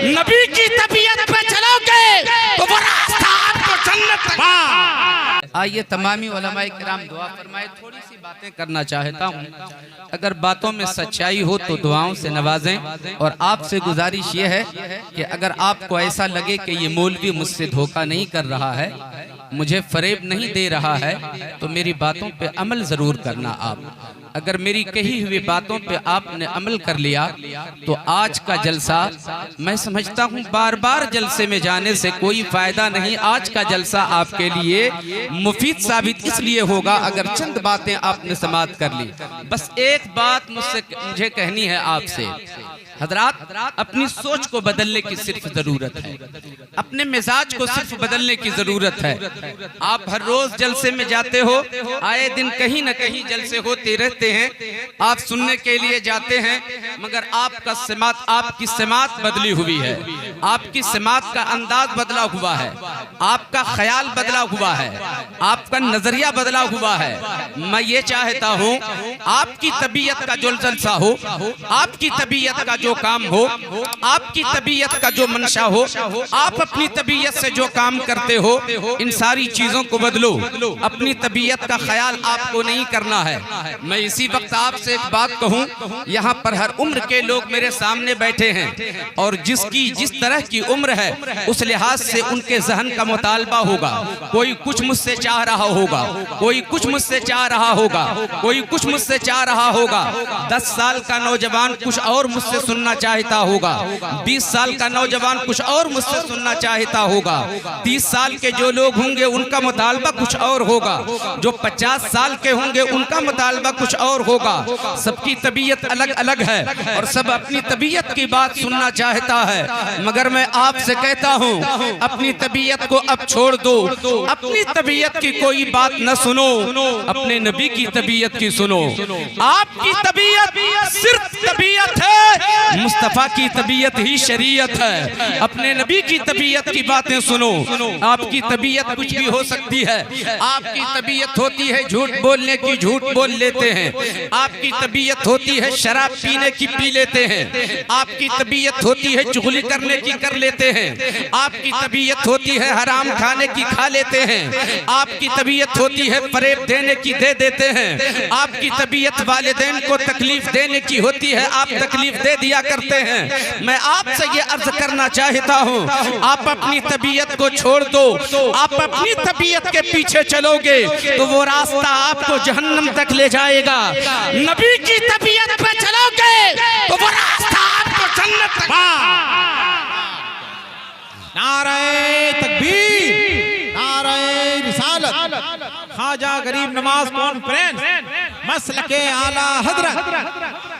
नबी की तबीयत पे चलोगे तो वो रास्ता आपको जन्नत तक। आइए तमामी उलमाए किराम दुआ फरमाए। थोड़ी सी बातें करना चाहता हूँ, अगर बातों में सच्चाई हो तो दुआओं से नवाजें। और आपसे गुजारिश ये है कि अगर आपको ऐसा लगे कि ये मौलवी मुझसे धोखा नहीं कर रहा है, मुझे फरेब नहीं दे रहा है, तो मेरी बातों पे अमल ज़रूर करना। आप अगर मेरी कही हुई बातों पे आपने अमल कर लिया तो आज का जलसा, मैं समझता हूँ बार बार जलसे में जाने से कोई फायदा नहीं। आज का जलसा आपके लिए मुफीद साबित इसलिए होगा अगर चंद बातें आपने समाअत कर ली। बस एक बात मुझे कहनी है आपसे हजरात, अपनी सोच को बदलने की सिर्फ जरूरत है, अपने मिजाज को सिर्फ बदलने की जरूरत है। आप हर रोज जलसे में जाते हो, आए दिन कहीं न कहीं जलसे होते रहते हैं, आप सुनने के लिए जाते हैं, मगर आपकी समात बदली हुई है, आपकी समात का अंदाज बदला हुआ है, आपका ख्याल बदला हुआ है, आपका नजरिया बदला हुआ है। मैं ये चाहता हूँ आपकी तबीयत का जो जलसा हो, आपकी तबीयत का जो काम हो, आपकी तबीयत का जो मंशा हो, आप अपनी तबीयत से जो काम करते हो, इन सारी चीजों को बदलो। अपनी तबीयत का ख्याल आपको नहीं करना है। मैं इसी वक्त आपसे एक बात कहूं, यहाँ पर हर उम्र के लोग मेरे सामने बैठे हैं और जिसकी जिस तरह की उम्र है उस लिहाज से उनके जहन का मुतालबा होगा। कोई कुछ मुझसे चाह रहा होगा, कोई कुछ मुझसे चाह रहा होगा, कोई कुछ मुझसे चाह रहा होगा। 10 साल का नौजवान कुछ और मुझसे सुनना चाहता होगा, 20 साल का नौजवान कुछ और मुझसे सुनना चाहता होगा, 30 साल के जो लोग होंगे उनका मुतालबा कुछ और होगा, जो 50 साल के होंगे उनका मुतालबा कुछ और होगा। सबकी तबीयत अलग अलग है और सब अपनी तबीयत की बात सुनना चाहता है, मगर मैं आपसे कहता हूँ अपनी तबीयत को अब छोड़ दो, अपनी तबीयत की कोई बात न सुनो, अपने नबी की तबीयत की सुनो। आपकी तबीयत सिर्फ तबीयत है, मुस्तफा की तबीयत ही शरीयत है। अपने नबी की तबीयत की बातें सुनो। आपकी तबीयत कुछ भी हो सकती है, आपकी तबीयत होती है झूठ बोलने की, झूठ बोल लेते हैं। आपकी तबीयत होती है शराब पीने की, पी लेते हैं। आपकी तबीयत होती है चुगली करने की, कर लेते हैं। आपकी तबीयत होती है हराम खाने की, खा लेते हैं। आपकी तबीयत होती है फरेब देने की, दे देते हैं। आपकी तबीयत वालिदैन को तकलीफ देने की होती है, आप तकलीफ दे दिया करते हैं। मैं आपसे ये अर्ज करना चाहता हूँ, आप अपनी तबीयत को छोड़ दो। आप अपनी तबीयत के पीछे चलोगे तो वो रास्ता आपको जहन्नम तक ले जाएगा। नबी की तबीयत पे चलोगे तो वो रास्ता आपको जन्नत तक। नारे तकबीर, नारे रिसालत, ख्वाजा गरीब नवाज कॉन्फ्रेंस, मसलके आला हजरत।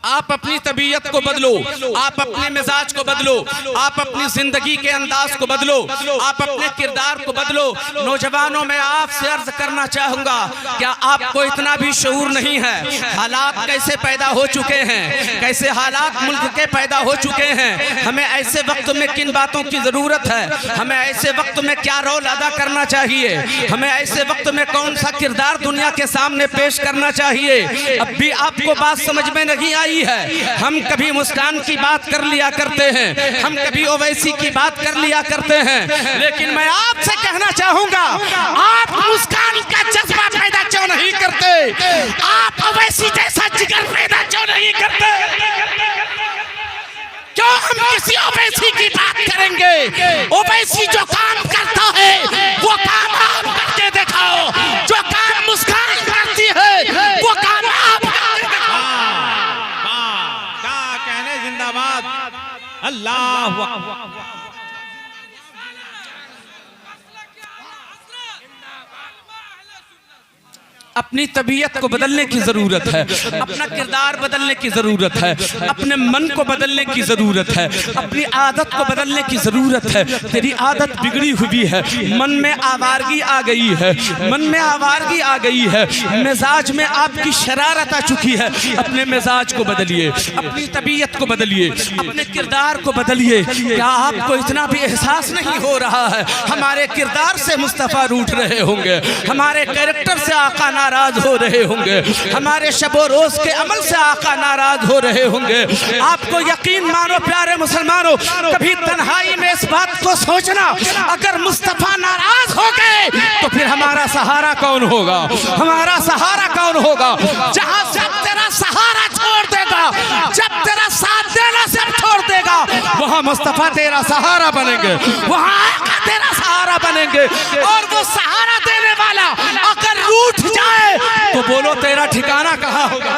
आप अपनी तबीयत को बदलो, आप अपने मिजाज को बदलो, आप अपनी जिंदगी के अंदाज को बदलो, आप अपने किरदार को बदलो। नौजवानों में आपसे अर्ज करना चाहूंगा, क्या आपको इतना भी शऊर नहीं है हालात कैसे पैदा हो चुके हैं, कैसे हालात मुल्क के पैदा हो चुके हैं। हमें ऐसे वक्त में किन बातों की जरूरत है, हमें ऐसे वक्त में क्या रोल अदा करना चाहिए, हमें ऐसे वक्त में कौन सा किरदार दुनिया के सामने पेश करना चाहिए। अब भी आपको बात समझ में नहीं आई है। हम कभी मुस्कान की बात कर लिया करते हैं, हम कभी ओवैसी की बात कर लिया करते हैं, लेकिन मैं आपसे कहना चाहूंगा, आप मुस्कान का जज्बा पैदा क्यों नहीं करते, आप ओवैसी जैसा जिगर पैदा क्यों नहीं करते। क्यों हम किसी ओवैसी की बात करेंगे। ओवैसी जो काम करता है वो काम आप करके दिखाओ, जो काम मुस्कान करती है वो काम आप। अल्लाहु अकबर। अपनी तबीयत को बदलने की जरूरत है, अपना किरदार बदलने की जरूरत है, अपने मन को बदलने की जरूरत है, अपनी आदत को बदलने की जरूरत है। तेरी आदत बिगड़ी हुई है, मन में आवारगी आ गई है, मन में आवारगी आ गई है, मिजाज में आपकी शरारत आ चुकी है। अपने मिजाज को बदलिए, अपनी तबीयत को बदलिए, अपने किरदार को बदलिए। क्या आपको इतना भी एहसास नहीं हो रहा है हमारे किरदार से मुस्तफ़ा रूठ रहे होंगे, हमारे कैरेक्टर से आका नाराज हो रहे होंगे, हमारे शबो रोज के अमल से आका नाराज हो रहे होंगे। आपको यकीन मानो प्यारे मुसलमानों, कभी तन्हाई में इस बात को सोचना, अगर मुस्तफा नाराज हो गए तो फिर हमारा सहारा कौन होगा? हमारा सहारा कौन होगा? जहां जब तेरा सहारा छोड़ देगा, जब तेरा साथ देना सब छोड़ देगा, वहां मुस्तफा तेरा सहारा बनेंगे, वहां आका तेरा सहारा बनेंगे। और वो सहारा देने वाला अगर रूठ जाए तो बोलो तेरा ठिकाना कहाँ होगा?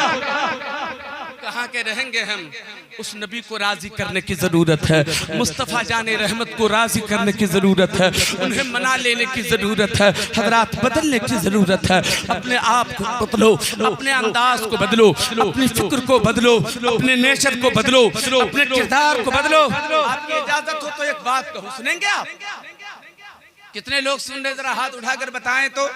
कहाँ के रहेंगे हम? उस नबी को राजी करने की जरूरत है, मुस्तफ़ा जाने रहमत को राजी करने की जरूरत है, उन्हें मना लेने की जरूरत है, हजरात बदलने की जरूरत है। अपने आप को बदलो, अपने अंदाज को बदलो, अपनी फिक्र को बदलो, अपने नेचर को बदलो, अपने किरदार को बदलो। आपकी इजाजत हो तो एक बात कहूँ, सुनेंगे आप? कितने लोग सुन रहे, जरा हाथ उठाकर बताएं तो।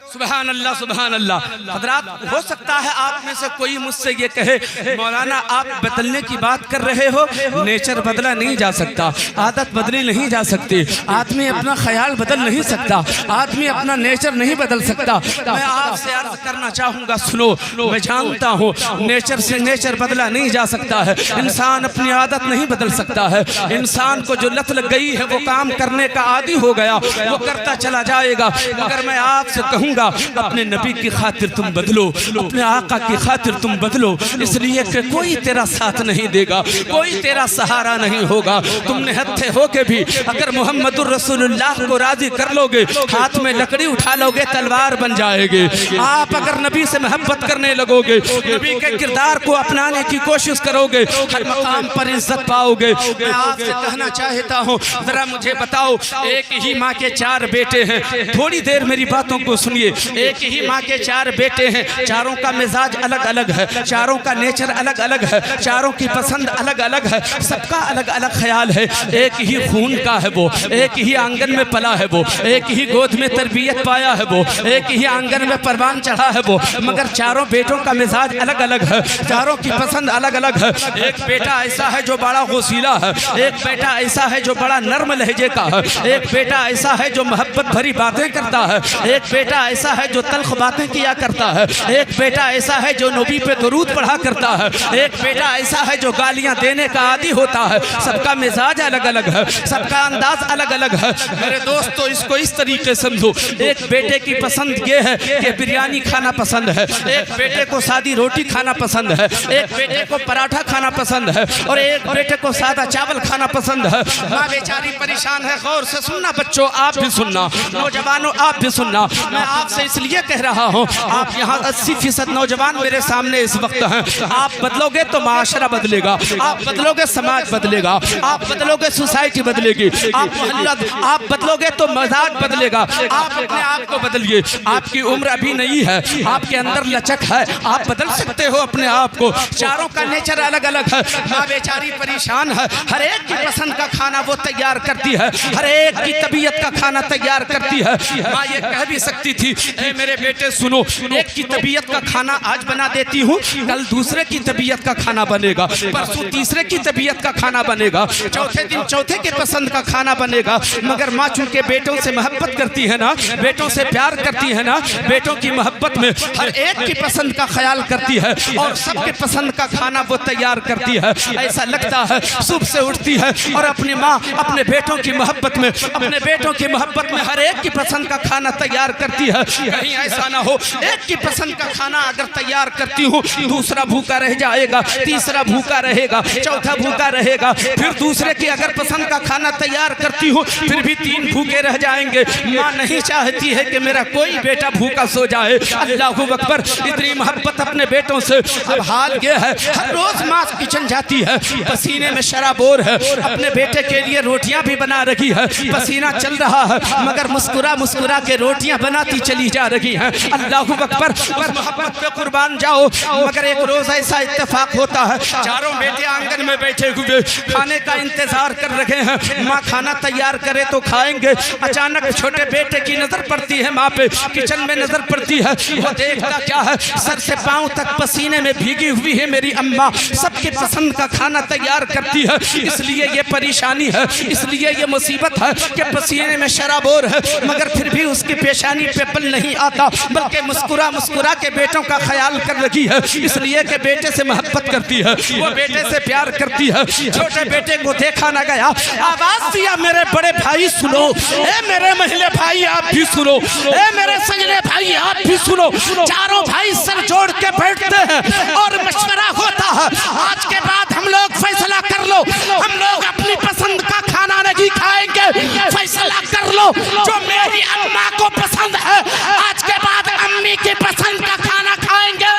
सुभान अल्लाह, सुभान अल्लाह। हजरात, हो सकता है आप में से कोई मुझसे ये कहे, मौलाना आप बदलने की बात कर रहे हो, नेचर बदला नहीं जा सकता, आदत बदली नहीं जा सकती, आदमी अपना ख्याल बदल नहीं सकता, आदमी अपना नेचर नहीं बदल सकता। मैं आपसे अर्ज करना चाहूँगा, सुनो, मैं जानता हूँ नेचर से नेचर बदला नहीं जा सकता है, इंसान अपनी आदत नहीं बदल सकता है। इंसान को जो लत लग गई है, वो काम करने का आदी हो गया, वो करता चला जाएगा। मगर मैं आपसे कहूँगा, अपने नबी की खातिर तुम बदलो, अपने आका की खातिर तुम बदलो, इसलिए कि कोई तेरा साथ नहीं देगा, कोई तेरा सहारा नहीं होगा। तुमने हत्थे होके भी अगर मोहम्मदुर रसूलुल्लाह को राजी कर लोगे, हाथ में लकड़ी उठा लोगे, तलवार बन जाएगी। आप अगर नबी से मोहब्बत करने लगोगे, नबी के किरदार को अपनाने की कोशिश करोगे, हर मकाम पर इज्जत पाओगे। मैं आपसे कहना चाहता हूँ, जरा मुझे बताओ, एक ही माँ के 4 बेटे हैं, थोड़ी देर मेरी बातों को सुनिए। एक ही माँ के 4 बेटे हैं, चारों का मिजाज अलग अलग है, चारों का नेचर अलग अलग है, चारों की पसंद अलग अलग है, सबका अलग अलग ख्याल है। एक ही खून का है वो, एक ही आंगन में पला है वो, एक ही गोद में तरबियत पाया है वो, एक ही आंगन में परवान चढ़ा है वो, मगर चारों बेटों का मिजाज अलग अलग है, चारों की पसंद अलग अलग है। एक बेटा ऐसा है जो बड़ा गौसीला है, एक बेटा ऐसा है जो बड़ा नर्म लहजे का है, एक बेटा ऐसा है जो मोहब्बत भरी बातें करता है, एक बेटा ऐसा है जो तल्ख बातें किया करता है, एक बेटा ऐसा है जो नबी पे दुरूद पढ़ा करता है, एक बेटा ऐसा है जो गालियां देने का आदी होता है। सबका मिजाज अलग अलग है, सबका अंदाज अलग अलग है। मेरे दोस्तों, इसको इस तरीके समझो, एक बेटे की पसंद ये है कि बिरयानी खाना पसंद है, एक बेटे को सादी रोटी खाना पसंद है, एक बेटे को पराठा खाना पसंद है, और एक बेटे को सादा चावल खाना पसंद है। माँ बेचारी परेशान है। गौर से सुनना बच्चों, आप भी सुनना, नौजवानों आप भी सुनना। मैं आपसे इसलिए कह रहा हूँ, आप यहाँ 80% नौजवान मेरे सामने इस वक्त हैं। आप बदलोगे तो माशरा बदलेगा, आप बदलोगे समाज बदलेगा, आप बदलोगे सोसाइटी बदलेगी, आप मोहल्ला, आप बदलोगे तो मजाज बदलेगा। आप अपने आप को बदलिए, आपकी उम्र अभी नहीं है, आपके अंदर लचक है, आप बदल सकते हो अपने आप को। चारों का नेचर अलग अलग है। माँ बेचारी परेशान है, हर एक की पसंद का खाना वो तैयार करती है, हर एक की तबीयत का खाना तैयार करती है। माँ ये कह भी सकती थी, ए मेरे बेटे सुनो, एक की तबीयत का खाना आज बना देती हूँ, कल दूसरे की तबीयत का खाना बनेगा, परसों तीसरे की तबीयत का खाना बनेगा, चौथे दिन चौथे के पसंद का खाना बनेगा। मगर माँ चूंकि बेटों से मोहब्बत करती है ना, बेटों से प्यार करती है ना, बेटों की मोहब्बत में हर एक की पसंद का ख्याल करती है और सबके पसंद का खाना वो तैयार करती है। ऐसा लगता है सुबह से उठती है और अपनी माँ अपने बेटों की मोहब्बत में, अपने बेटों की मोहब्बत में हर एक की पसंद का खाना तैयार करती है। कहीं ऐसा ना हो, एक की पसंद का खाना अगर तैयार करती हूँ, दूसरा भूखा रह जाएगा, तीसरा भूखा रहेगा, चौथा भूखा रहेगा, फिर दूसरे की अगर पसंद का खाना तैयार करती हूँ, फिर भी 3 भूखे रह जाएंगे। माँ नहीं चाहती है कि मेरा कोई बेटा भूखा सो जाए। अल्लाहू अकबर, इतनी मोहब्बत अपने बेटों से। अब हाल ये है, हर रोज माँ किचन जाती है, पसीने में शराबोर है, अपने बेटे के लिए रोटियां भी बना रही है, पसीना चल रहा है, मगर मुस्कुरा मुस्कुरा के रोटियां बनाती चली जा रही हैं। अल्लाहू अकबर, बस मोहब्बत पे कुर्बान जाओ। मगर एक रोज ऐसा इत्तेफाक होता है, चारों बेटे आंगन में बैठे हुए खाने का इंतजार कर रहे हैं, माँ खाना तैयार करे तो खाएंगे। अचानक छोटे बेटे की नजर पड़ती है माँ पे, किचन में नजर पड़ती है। वो देखता क्या है, सर से पांव तक पसीने में भीगी हुई है मेरी अम्मा, सबके पसंद का खाना तैयार करती है। इसलिए ये परेशानी है, इसलिए ये मुसीबत है कि पसीने करने में शराबोर है, मगर फिर भी उसकी पेशानी पे पल नहीं आता, बल्कि मुस्कुरा मुस्कुरा के बेटों का ख्याल कर लगी है, इसलिए कि बेटे से मोहब्बत करती है, वो बेटे से प्यार करती है। छोटे बेटे को देखा ना गया, आवाज दिया मेरे बड़े भाई सुनो, ए मेरे महिला भाई आप भी सुनो, ए मेरे सजने भाई आप भी सुनो। चारों भाई सर जोड़ के बैठते हैं और मशवरा होता है, आज के बाद हम लोग फैसला कर लो, हम लोग अपनी पसंद का खाना नहीं खाएंगे, फैसला कर लो जो मेरी अम्मा को पसंद है, आज के बाद अम्मी की पसंद का खाना खाएंगे।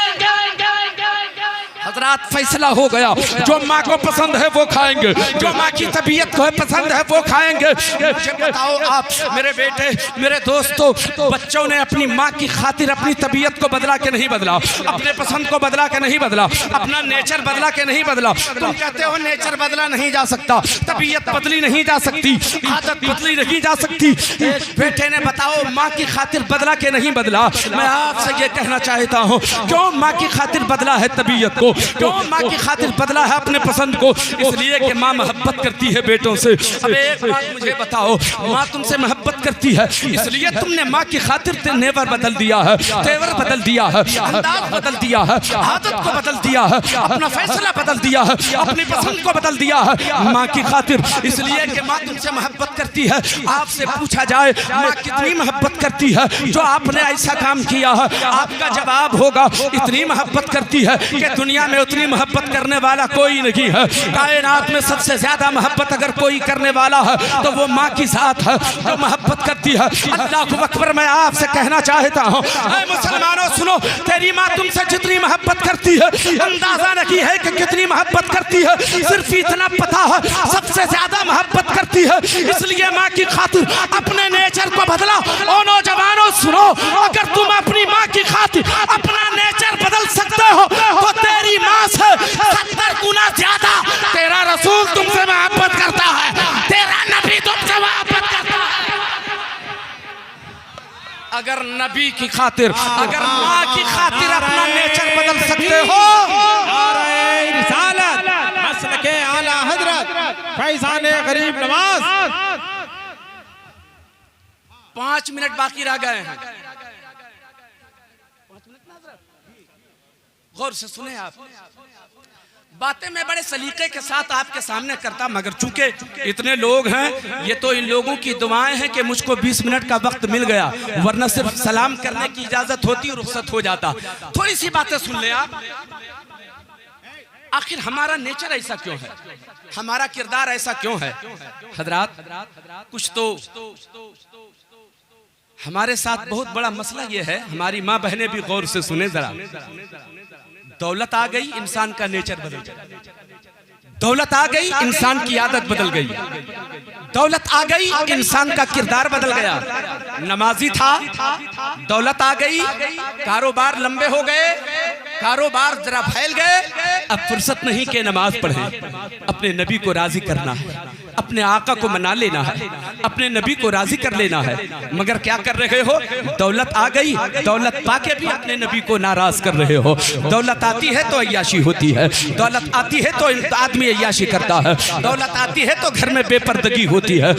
हजरात फैसला हो गया, जो माँ को पसंद है वो खाएंगे, जो माँ की तबीयत को पसंद है वो खाएंगे। मुझे बताओ आप मेरे बेटे मेरे दोस्तों, बच्चों ने अपनी माँ की खातिर अपनी तबीयत को बदला के नहीं बदला, अपने पसंद को बदला के नहीं बदला, अपना नेचर बदला के नहीं बदला। तुम कहते हो नेचर बदला नहीं जा सकता, तबीयत बदली नहीं जा सकती, आदत बदली नहीं जा सकती। बेटे ने बताओ माँ की खातिर बदला के नहीं बदला। मैं आपसे ये कहना चाहता हूँ, क्यों माँ की खातिर बदला है तबीयत को, क्यों माँ की खातिर बदला है अपने पसंद को? इसलिए कि माँ मोहब्बत करती है बेटों से। अब एक बात मुझे बताओ, माँ तुमसे मोहब्बत करती है, इसलिए तुमने माँ की खातिर नेवर बदल दिया है, तेवर बदल दिया है, अंदाज बदल दिया है, आदत को बदल दिया है, अपना फैसला बदल दिया है, अपनी पसंद को बदल दिया है माँ की खातिर। इसलिए कि माँ तुमसे मोहब्बत करती है। आपसे पूछा जाए माँ कितनी मोहब्बत करती है, जो आपने ऐसा काम किया है, आपका जवाब होगा इतनी मोहब्बत करती है कि दुनिया में उतनी मोहब्बत करने वाला कोई नहीं है। कायनात में सबसे ज्यादा मोहब्बत अगर कोई करने वाला है तो वो माँ की जात है, जो मोहब्बत करती है। अल्लाह अकबर, मैं आपसे कहना चाहता हूँ, मुसलमानों सुनो, तेरी माँ तुमसे जितनी मोहब्बत करती है, अंदाजा नहीं है कि कितनी मोहब्बत करती है, सिर्फ इतना पता है सबसे ज्यादा मोहब्बत करती है। इसलिए माँ की खातिर अपने नेचर को बदला। ओ नौजवानों सुनो, अगर तुम अपनी माँ की खातिर अपना नेचर बदल सकते हो तो तेरी माँ से 70 गुना ज्यादा तेरा रसूल तुमसे मोहब्बत करता है, तेरा नबी तुमसे मोहब्बत करता है। अगर नबी की खातिर, अगर माँ की खातिर अपना नेचर बदल सकते हो, रिसालत मसलके आला हजरत फैजान गरीब नवाज। 5 मिनट बाकी रह गए हैं, गौर से सुने आप बातें। मैं बड़े सलीके के साथ आपके सामने करता, मगर चूंकि इतने लोग हैं, ये तो इन लोगों की दुआएं हैं कि मुझको 20 मिनट का वक्त मिल गया, वरना सिर्फ सलाम करने की इजाजत होती और रुखसत हो जाता। थोड़ी सी बातें सुन ले आप। आखिर हमारा नेचर ऐसा क्यों है, हमारा किरदार ऐसा क्यों है? हजरात कुछ तो हमारे साथ बहुत बड़ा मसला ये है, हमारी माँ बहनें भी गौर से सुने जरा। दौलत आ गई, इंसान का नेचर बदल गया। दौलत आ गई, इंसान की आदत बदल गई। दौलत आ गई, इंसान का किरदार बदल गया। नमाजी था, दौलत आ गई, कारोबार लंबे हो गए, कारोबार जरा फैल गए, अब फुर्सत नहीं के नमाज पढ़े। अपने नबी को राजी करना है, अपने आका को मना लेना है, अपने नबी को राजी कर लेना है, मगर क्या कर रहे हो? दौलत आ गई, दौलत पाके भी अपने नबी को नाराज कर रहे हो। दौलत आती है तो अय्याशी होती है, दौलत आती है तो आदमी अय्याशी करता है, दौलत आती है तो घर में बेपर्दगी होती है,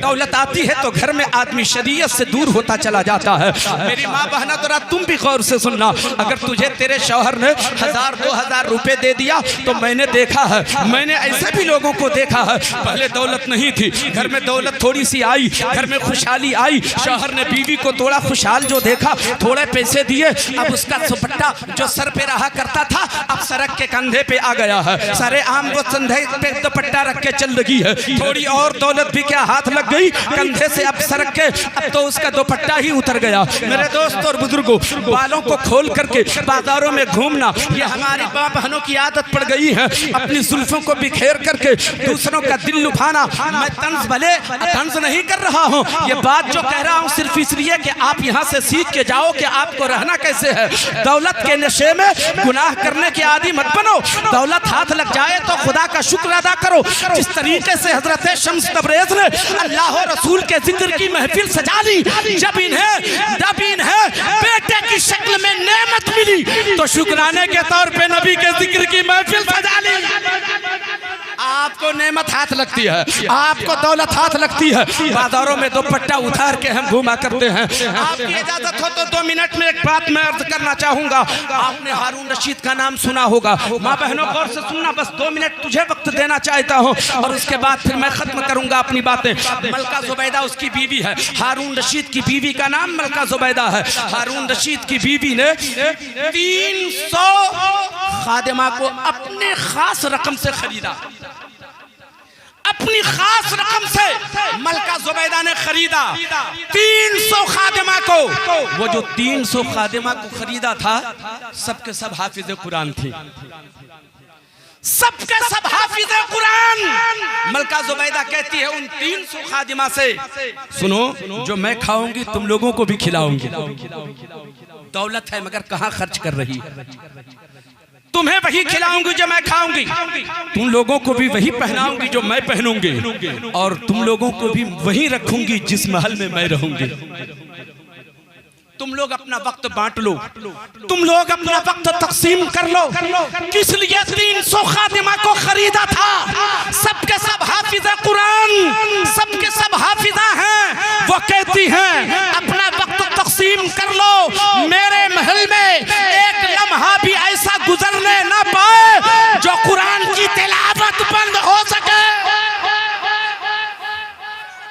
दौलत आती है तो घर में आदमी शरीयत से दूर होता चला जाता है। मेरी माँ बहना तो तुम भी गौर से सुनना, अगर तुझे तेरे शौहर ने 1000-2000 रुपए दे दिया तो मैंने देखा है, मैंने ऐसे भी लोगों को देखा है, पहले दौलत नहीं थी, घर में दौलत थोड़ी सी आई, घर में खुशहाली आई, शौहर ने बीवी को थोड़ा खुशहाल जो देखा, थोड़े पैसे दिए, अब उसका दुपट्टा जो सर पे रहा करता था अब सड़क के कंधे पे आ गया है, सरे आम वो कंधे पे दुपट्टा रख के चल रही है। थोड़ी और दौलत भी क्या हाथ लग गई, कंधे से अब सड़क के, अब तो उसका दुपट्टा ही उतर गया। मेरे दोस्त और बुजुर्गों, बालों को खोल करके बाजारों में घूमना ये हमारी माँ बहनों की आदत पड़ गई है। अपनी जुल्फों को बिखेर करके दूसरों का दिल लुभाना। मैं तंज भले तंज नहीं कर रहा हूँ, ये बात जो कह रहा हूँ सिर्फ इसलिए कि आप यहाँ से सीख के जाओ कि आपको रहना कैसे है। दौलत के नशे में गुनाह करने के आदी मत बनो। दौलत हाथ लग जाए तो खुदा का शुक्र अदा करो। जिस तरीके से हजरत शम्स तबरेज ने अल्लाह और रसूल के जिक्र की महफिल सजा ली, जब इन्हें बेटे की शक्ल में नेमत मिली तो शुक्राने के तौर पे नबी के जिक्र की महफिल सजा ली। आपको नेमत हाथ लगती है, आपको दौलत हाथ लगती है, बाजारों में दुपट्टा उतार के हम घूमा करते हैं। आपकी इजाजत हो तो 2 मिनट में एक बात मैं अर्ज करना चाहूंगा। आपने हारून रशीद का नाम सुना होगा। माँ बहनों गौर से सुनना, बस 2 मिनट तुझे वक्त देना चाहता हूँ और उसके बाद फिर मैं खत्म करूंगा अपनी बातें। मलका जुबैदा उसकी बीवी है। हारून रशीद की बीवी का नाम मलका जुबैदा है। हारून रशीद की बीवी ने 300 खादिमा को अपने खास रकम से खरीदा। अपनी खास रकम से मलका जुबैदा ने खरीदा 300 खादिमा को। वो जो 300 खादिमा को खरीदा था, सबके सब हाफिज कुरान थी, सबके सब हाफिज कुरान। मलका जुबैदा कहती है उन 300 खादिमा से, सुनो, जो मैं खाऊंगी तुम लोगों को भी खिलाऊंगी। दौलत है मगर कहां खर्च कर रही है। तुम्हें वही खिलाऊंगी जो मैं खाऊंगी, तुम लोगों को भी वही पहनाऊंगी जो मैं पहनूंगी, और तुम लोगों को भी वही रखूंगी जिस महल में मैं रहूंगी। तुम लोग अपना वक्त बांट लो, तुम लोग अपना वक्त तकसीम कर लो। किस लिए 300 खादिमा को खरीदा था? सबके सब हाफिजा कुरान, सबके सब हाफिजा हैं। वो कहती हैं अपना वक्त तकसीम कर लो, मेरे महल में एक लम्हा भी ऐसा गुजरने ना पाए जो कुरान की तिलावत बंद हो सके।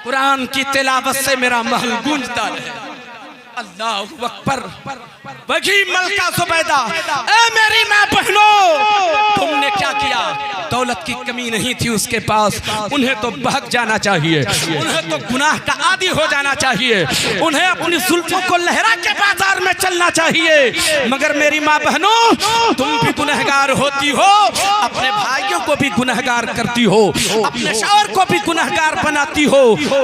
कुरान की तिलावत से मेरा महल गूंजता रहे। अल्लाहु अकबर। वही मलका जुबैदा, ए मेरी माँ बहनों, तुमने क्या किया? दौलत की कमी नहीं थी उसके पास, उन्हें तो बहक जाना चाहिए, उन्हें तो गुनाह का आदी हो जाना चाहिए, उन्हें अपनी जुल्फों को लहरा के बाजार में चलना चाहिए। मगर मेरी माँ बहनों, तुम भी गुनहगार होती हो, अपने भाइयों को भी गुनहगार करती हो, अपने शौहर को भी गुनहगार बनाती हो।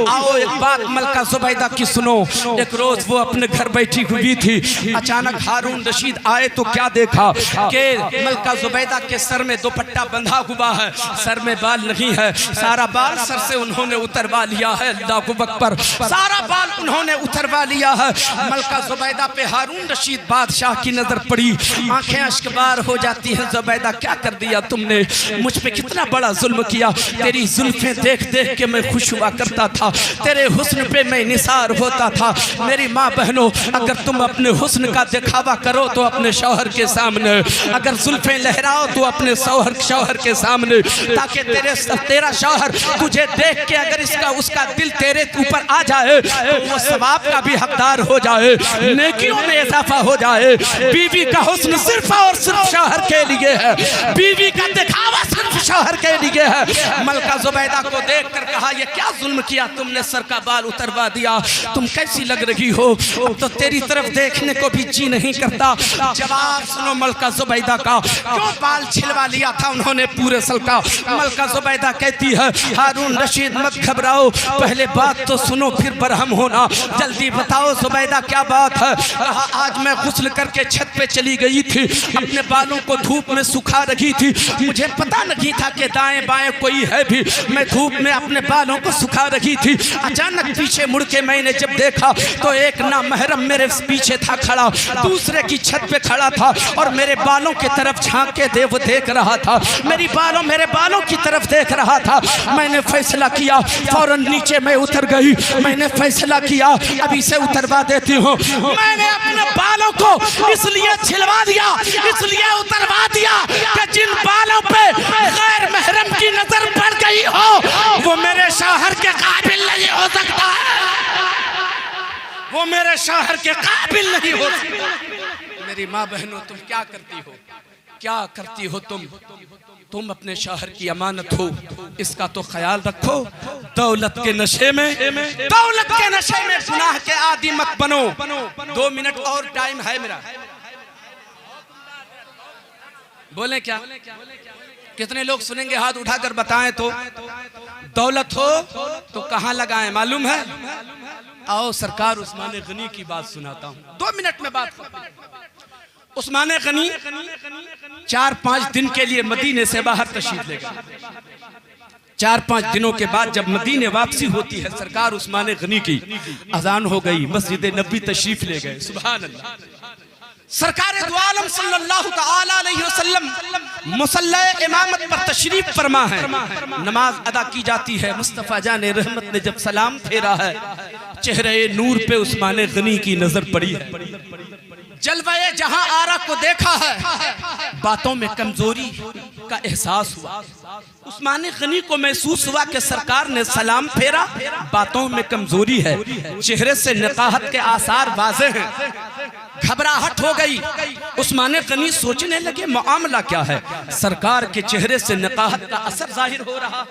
आओ एक बात मलका जुबैदा की सुनो। एक रोज वो अपने घर बैठी हुई थी, अचानक हारून रशीद आए तो क्या देखा कि मलका जुबैदा के सर में दुपट्टा बंधा हुआ है, सर में बाल नहीं है, सारा बाल सर से उन्होंने उतरवा लिया है। अल्लाहु अकबर। सारा बाल उन्होंने उतरवा लिया है। मलका जुबैदा पे हारून रशीद बादशाह की नजर पड़ी, आंखें अश्कबार हो जाती हैं। जुबैदा क्या कर दिया तुमने? मुझ पे कितना बड़ा जुल्म किया। तेरी जुल्फें देख देख के मैं खुश हुआ करता था, तेरे हुस्न पे मैं निसार होता था। मेरी माँ बहनों, अगर तुम अपने हुस्न का दिखावा करो तो अपने शौहर के सामने, अगर जुल्फें लहराओ तो अपने शौहर के सामने, ताकि तेरा शौहर तुझे देख के अगर इसका उसका दिल तेरे ऊपर आ जाए तो वो सवाब का भी हकदार हो जाए, नेकियों में इजाफा हो जाए। बीवी का हुस्न सिर्फ और सिर्फ शौहर के लिए है, बीवी का दिखावा सिर्फ शौहर के लिए है। मलका जुबैदा को देखकर कहा, ये क्या जुल्म किया तुमने? सर का बाल उतरवा दिया, तुम कैसी लग रही हो? अब तो तेरी तरफ देखने को भी जी नहीं करता। जवाब सुनो मलका जुबैदा का, क्यों बाल छिलवा लिया था उन्होंने पूरे सर का? मलका जुबैदा कहती है, हारून रशीद मत घबराओ, पहले बात तो सुनो फिर बरहम होना। जल्दी बताओ जुबैदा क्या बात है? कहा, आज मैं गुस्ल करके छत पे चली गई थी, अपने बालों को धूप में सुखा रही थी, मुझे पता नहीं था कि दाएं बाएं कोई है भी। मैं धूप में अपने बालों को सुखा रही थी, अचानक पीछे मुड़ के मैंने जब देखा तो एक नामहरम मेरे पीछे था खड़ा, दूसरे की छत पे खड़ा था और मेरे बालों की तरफ झांक के वो देख रहा था, मेरे बालों की तरफ देख रहा था। मैंने फैसला किया, फौरन नीचे मैं उतर गई। मैंने फैसला किया, अभी से उतरवा देती हूँ। मैंने अपने बालों को इसलिए छिलवा दिया, इसलिए उतरवा दिया कि जिन बालों पे गैर महरम की नजर पड़ गई हो वो मेरे शौहर के काबिल नहीं हो सकता है, वो मेरे शौहर के काबिल नहीं हो सकता। मेरी माँ बहनों, तुम क्या करती हो? क्या करती हो तुम अपने शौहर की अमानत हो, इसका तो ख्याल रखो। दौलत के नशे में गुनाह के आदी मत बनो। 2 मिनट और टाइम है मेरा, बोले क्या? कितने लोग सुनेंगे? हाथ उठाकर बताएं तो। दौलत हो तो कहां लगाएं मालूम है? आओ सरकार उस्मान गनी की बात सुनाता हूं, 2 मिनट में बात। उस्मान गनी 4-5 दिन के लिए मदीने से बाहर तशरीफ ले गए। 4-5 दिनों के बाद जब मदीने वापसी होती है, सरकार उस्मान गनी की अजान हो गई, मस्जिद नबी तशरीफ ले गए। सुभान अल्लाह। सरकार दो आलम सल्लल्लाहु तआला अलैहि वसल्लम मुसल्ला इमामत पर तशरीफ फरमा है, नमाज अदा की जाती है। मुस्तफ़ा जाने रहमत ने जब सलाम फेरा है, चेहरे नूर पे उस्मान गनी की नजर पड़ी है। जलवाए जहां आरा को देखा है, बातों में कमजोरी का एहसास हुआ। उस्मान गनी को महसूस हुआ कि सरकार ने सलाम फेरा, बातों में कमजोरी है, चेहरे से निकाहत के आसार वाज़े हैं। घबराहट हो गई। उस्मान गनी सोचने लगे मामला क्या है। सरकार के चेहरे से निकाहत का असर जाहिर हो रहा,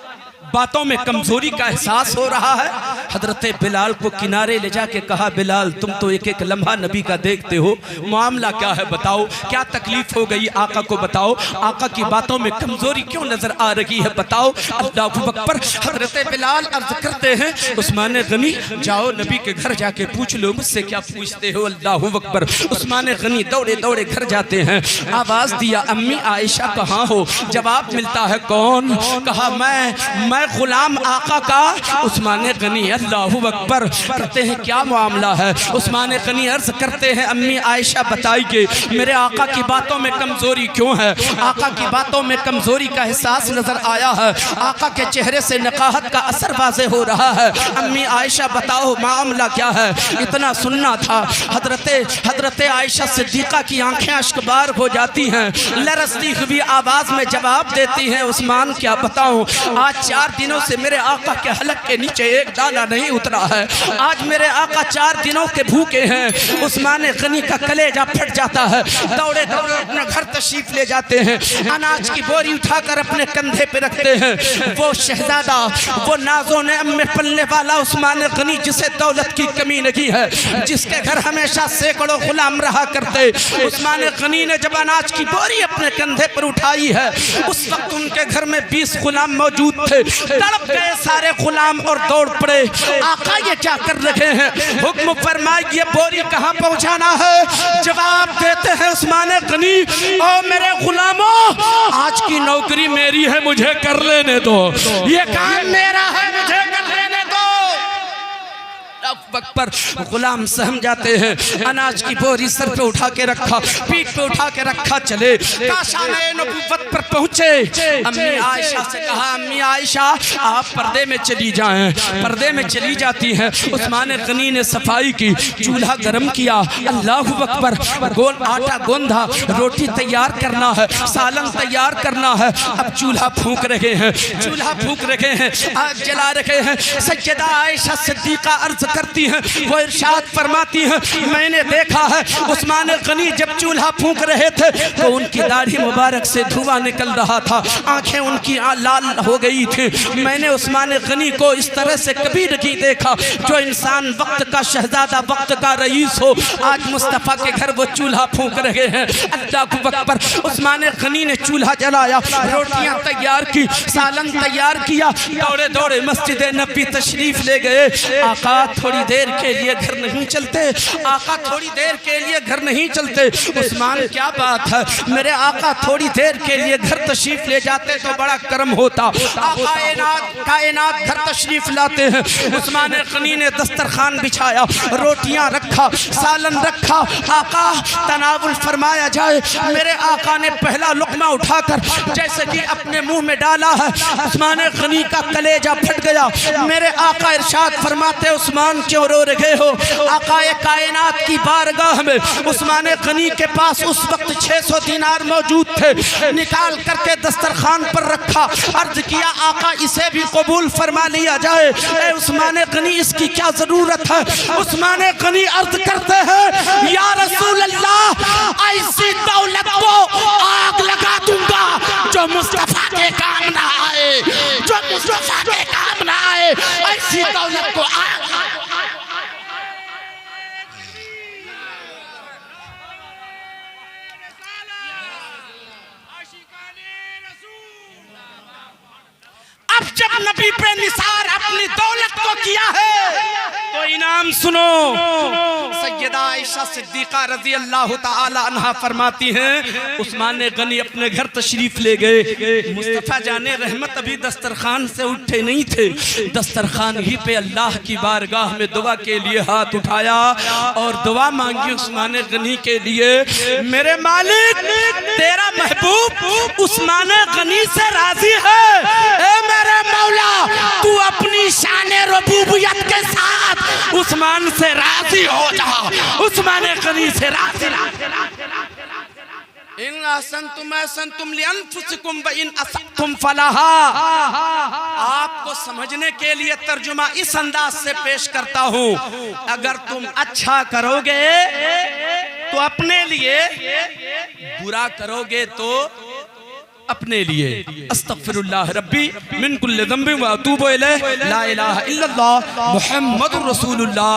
बातों में कमजोरी का एहसास हो रहा है। हजरत बिलाल को किनारे ले जाके कहा, बिलाल तुम तो एक एक लम्हा नबी का देखते हो, मामला क्या है बताओ, क्या तकलीफ हो गई, आका को बताओ, आका की बातों में कमजोरी क्यों नजर आ रही है बताओ। अल्लाहु अकबर। हजरत बिलाल अर्ज करते हैं, उस्मान गनी जाओ नबी के घर जाके पूछ लो, मुझसे क्या पूछते हो। अल्लाहु अकबर। उस्मान गनी दौड़े दौड़े घर जाते हैं, आवाज दिया, अम्मी आयशा कहाँ हो। जवाब मिलता है, कौन। कहा मैं गुलाम आका का। उस्मान गनी अल्लाहु अकबर करते हैं, क्या मामला है। उस्मान गनी अर्ज करते हैं, अम्मी आयशा बताइए मेरे आका की बातों में कमजोरी क्यों है। आका की बातों में कमजोरी का एहसास नजर आया है, आका के चेहरे से निकाहत का असर वाज़े हो रहा है। अम्मी आयशा बताओ मामला क्या है। इतना सुनना था। हजरत आयशा सिद्दीका की आंखें अश्कबार हो जाती हैं, लरसती हुई आवाज में जवाब देती हैं, उस्मान क्या बताऊं, आज 4 दिनों से मेरे आका के हलक के नीचे एक दाना नहीं उतरा है। आज मेरे आका 4 दिनों के भूखे हैं। उस्मान गनी का कलेजा फट जाता है, दौड़े दौड़े अपने घर तशरीफ ले जाते हैं, अनाज की बोरी उठाकर अपने कंधे पे रखते हैं। वो शहजादा, वो नाज़ों ने अम्मे पलने वाला उस्मान गनी, जिसे दौलत की कमी नहीं है, जिसके घर हमेशा सैकड़ों गुलाम रहा करते, उस्मान गनी ने जब अनाज की बोरी अपने कंधे पर उठाई है, उस वक्त उनके घर में 20 गुलाम मौजूद थे। तड़प गए सारे गुलाम और दौड़ पड़े, आका ये क्या कर रहे हैं, हुक्म फरमाइए ये बोरी कहाँ पहुँचाना है। जवाब देते हैं उस्मान गनी, ओ मेरे गुलामों, आज की नौकरी मेरी है, मुझे कर लेने दो, ये काम मेरा है, मुझे कर लेने दो। वक्त पर गुलाम सहम जाते हैं, अनाज की बोरी सर पे उठा के रखा, पीठ पे उठा के रखा, चले काशाने नबुव्वत पर पहुंचे। अम्मी आयशा से कहा, अम्मी आयशा आप पर्दे में चली जाएं। पर्दे में चली जाती हैं। उस्मान गनी ने सफाई की, चूल्हा गर्म किया, अल्लाहु अकबर, गोल आटा गोंधा, रोटी तैयार करना है, सालन तैयार करना है। अब चूल्हा फूंक रहे हैं, चूल्हा फूंक रहे हैं, आग जला रहे हैं। सैयदा आयशा सिद्दीका अर्ज करती हैं, वो इरशाद फरमाती हैं, मैंने देखा है उस्मान गनी जब चूल्हा फूंक रहे थे तो उनकी दाढ़ी मुबारक से धुआं निकल रहा था, आंखें उनकी लाल हो गई थी। मैंने उस्मान गनी को इस तरह से कभी नहीं देखा। जो इंसान वक्त का शहजादा, वक्त का रईस हो, आज मुस्तफ़ा के घर वो चूल्हा फूंक रहे हैं। अल्लाहु अकबर। उस्मान गनी ने चूल्हा जलाया, रोटियां तैयार की, सालन तैयार किया, दौड़े दौड़े मस्जिद नबी तशरीफ ले गए। आका थोड़ी देर के लिए घर नहीं चलते, आका थोड़ी देर के लिए घर नहीं चलते। उस्मान क्या बात है, मेरे आका थोड़ी देर के लिए घर तशरीफ ले जाते तो बड़ा कर्म होता। आका कायनात घर तशरीफ लाते हैं। उस्मान गनी ने दस्तरखान बिछाया, रोटियां रखा, सालन रखा, आका तनावुल फरमाया जाए। मेरे आका ने पहला लुक़मा उठाकर जैसे कि अपने मुंह में डाला है, उस्मान गनी का कलेजा फट गया। मेरे आका इरशाद फरमाते, उस्मान क्यों रो रहे हो। आकाए कायनात की बारगाह में उस्मान गनी के पास उस वक्त 600 दिनार मौजूद थे, निकाल करके दस्तरखान पर रखा, अर्ज किया आका इसे भी कबूल फरमा लिया जाए। ए उस्मान गनी इसकी क्या जरूरत है। उस्मान गनी अर्ज करते हैं, या रसूल अल्लाह, ऐसी दौलत को आग लगा दूंगा जो मुस्तफा के काम ना आए, जो मुस्तफा के काम ना आए, ऐसी दौलत को आग। अब जब नबी पे निसार अपनी दौलत को किया है तो तो इनाम सुनो। सैयदा आयशा सिद्दीका रजी अल्लाह ताला अन्हा फरमाती हैं, उस्मान गनी अपने घर तशरीफ ले गए। मुस्तफा जाने रहमत अभी दस्तरखान से उठे नहीं थे, दस्तरखान ही पे अल्लाह की बारगाह में दुआ के लिए हाथ उठाया और दुआ मांगी उस्मान गनी के लिए। मेरे मालिक तेरा महबूब उस्मान गनी से राजी है। ए मेरे मौला तू अपनी शान रबूबियत के साथ उस्मान से राजी हो जा, उस्मान गनी से राजी। इन असंतुम असंतुम लिअनफुसिकुम व इन असअतुम फलहा। आपको समझने के लिए तर्जुमा इस अंदाज से पेश करता हूँ, अगर तुम अच्छा करोगे तो अपने लिए, बुरा करोगे तो अपने लिए। अस्तगफिरुल्लाह रब्बी मिन कुल्लि ज़ंबिन व अतूबु इलैह। ला इलाहा इल्लल्लाह मुहम्मदुर रसूलुल्लाह।